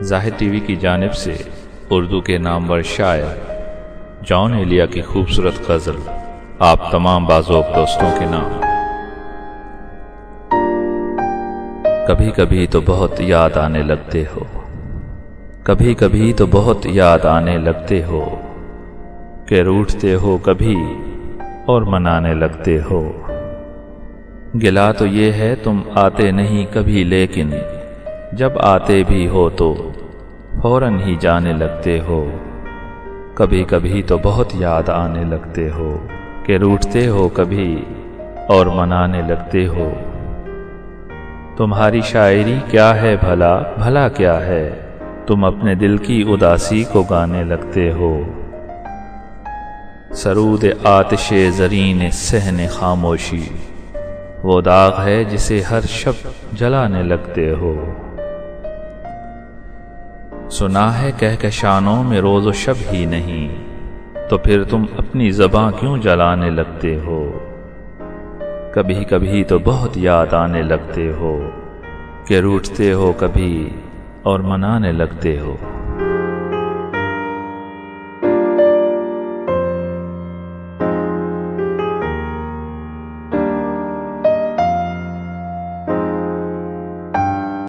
زاہد T V کی جانب سے اردو کے نامور شاعر جان ایلیا کی خوبصورت غزل آپ تمام باذوق دوستوں کے نام۔ کبھی کبھی تو بہت یاد آنے لگتے ہو، کبھی کبھی تو بہت یاد آنے لگتے ہو، کہ روٹھتے ہو کبھی اور منانے لگتے ہو۔ گلا تو یہ ہے تم آتے نہیں کبھی، لیکن جب آتے بھی ہو تو فوراً ہی جانے لگتے ہو۔ کبھی کبھی تو بہت یاد آنے لگتے ہو، کہ روٹھتے ہو کبھی اور منانے لگتے ہو۔ تمہاری شاعری کیا ہے بھلا، بھلا کیا ہے، تم اپنے دل کی اداسی کو گانے لگتے ہو۔ سرود آتش زرین صحن خاموشی وہ داغ ہے جسے ہر شب جلانے لگتے ہو۔ سنا ہے کہکشانوں میں روز و شب ہی نہیں، تو پھر تم اپنی زباں کیوں جلانے لگتے ہو۔ کبھی کبھی تو بہت یاد آنے لگتے ہو، کہ روٹھتے ہو کبھی اور منانے لگتے ہو۔